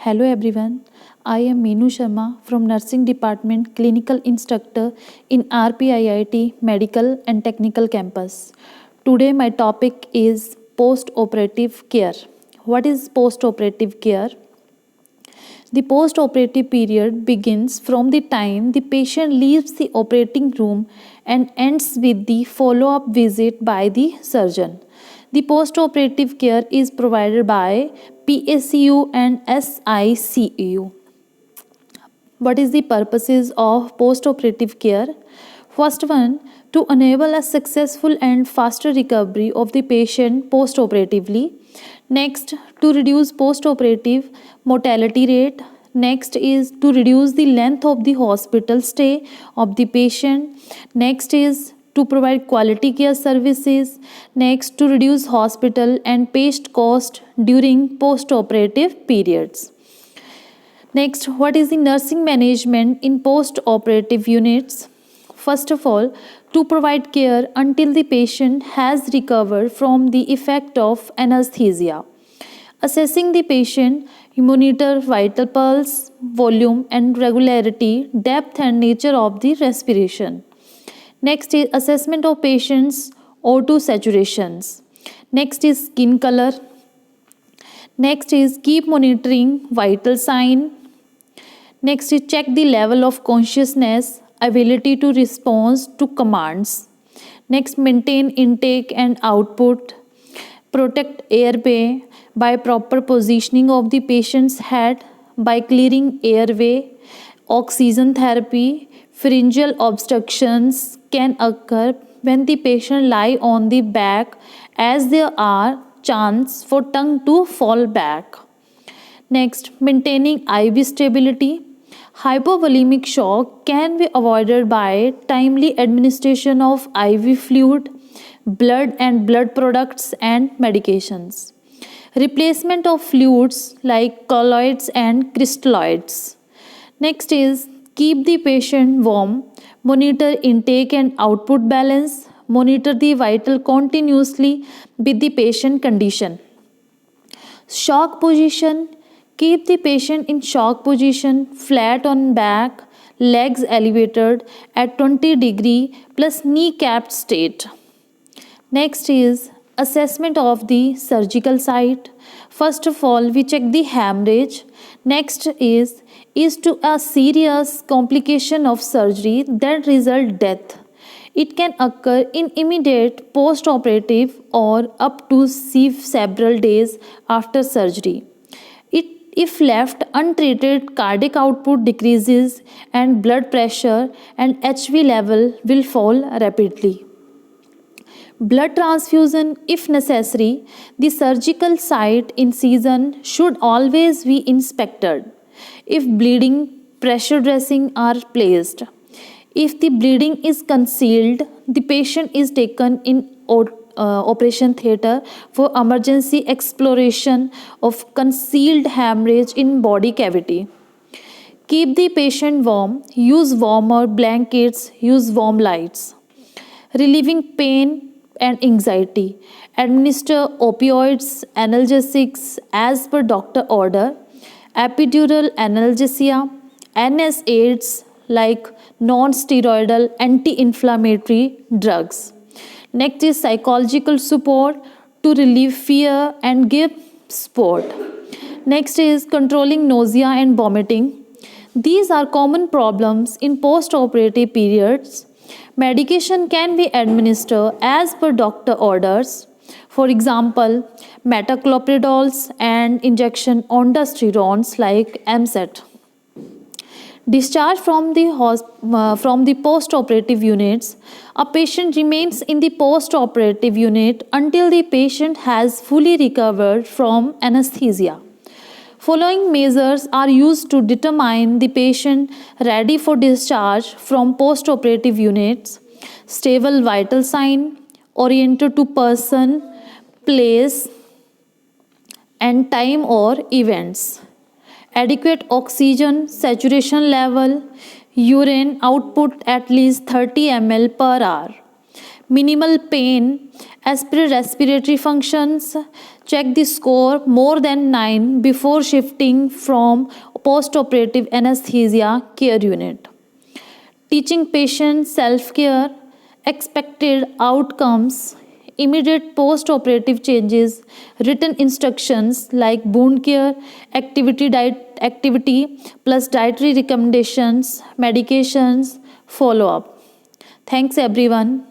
Hello everyone, I am Meenu Sharma from Nursing Department Clinical Instructor in RPIIT Medical and Technical Campus. Today my topic is post-operative care. What is post-operative care? The post-operative period begins from the time the patient leaves the operating room and ends with the follow-up visit by the surgeon. The post-operative care is provided by PACU and SICU. What is the purposes of post-operative care? First one, to enable a successful and faster recovery of the patient post-operatively. Next, to reduce post-operative mortality rate. Next is to reduce the length of the hospital stay of the patient. Next is to provide quality care services. Next, to reduce hospital and patient cost during post-operative periods. Next, what is the nursing management in post-operative units? First of all, to provide care until the patient has recovered from the effect of anesthesia. Assessing the patient, you monitor vital pulse, volume and regularity, depth and nature of the respiration. Next is assessment of patient's O2 saturations. Next is skin color. Next is keep monitoring vital sign. Next is check the level of consciousness, ability to respond to commands. Next, maintain intake and output. Protect airway by proper positioning of the patient's head, by clearing airway. Oxygen therapy. Pharyngeal obstructions can occur when the patient lie on the back, as there are chance for tongue to fall back. Next, maintaining IV stability. Hypovolemic shock can be avoided by timely administration of IV fluid, blood and blood products and medications. Replacement of fluids like colloids and crystalloids. Next is keep the patient warm, monitor intake and output balance, monitor the vital continuously with the patient condition. Shock position. Keep the patient in shock position, flat on back, legs elevated at 20° plus knee-capped state. Next is assessment of the surgical site. First of all, we check the hemorrhage. Next is to a serious complication of surgery that result death. It can occur in immediate post-operative or up to several days after surgery. If left untreated, cardiac output decreases and blood pressure and HV level will fall rapidly. Blood transfusion if necessary. The surgical site incision should always be inspected. If bleeding, pressure dressing are placed. If the bleeding is concealed, the patient is taken in operation theatre for emergency exploration of concealed hemorrhage in body cavity. Keep the patient warm, use warmer blankets, use warm lights. Relieving pain and anxiety. Administer opioids, analgesics as per doctor order. Epidural analgesia, NSAIDs like non-steroidal anti-inflammatory drugs. Next is psychological support to relieve fear and give support. Next is controlling nausea and vomiting. These are common problems in post-operative periods. Medication can be administered as per doctor orders. For example, metoclopridols and injection ondansetrons like MSET. Discharge from the post-operative units. A patient remains in the post-operative unit until the patient has fully recovered from anesthesia. Following measures are used to determine the patient ready for discharge from post-operative units. Stable vital sign oriented to person, place, and time or events. Adequate oxygen saturation level, urine output at least 30 ml per hour. minimal pain as per respiratory functions. Check the score more than 9 before shifting from post-operative anesthesia care unit. Teaching patients self-care, expected outcomes, immediate post-operative changes, written instructions like wound care, activity plus dietary recommendations, medications, follow-up. Thanks everyone.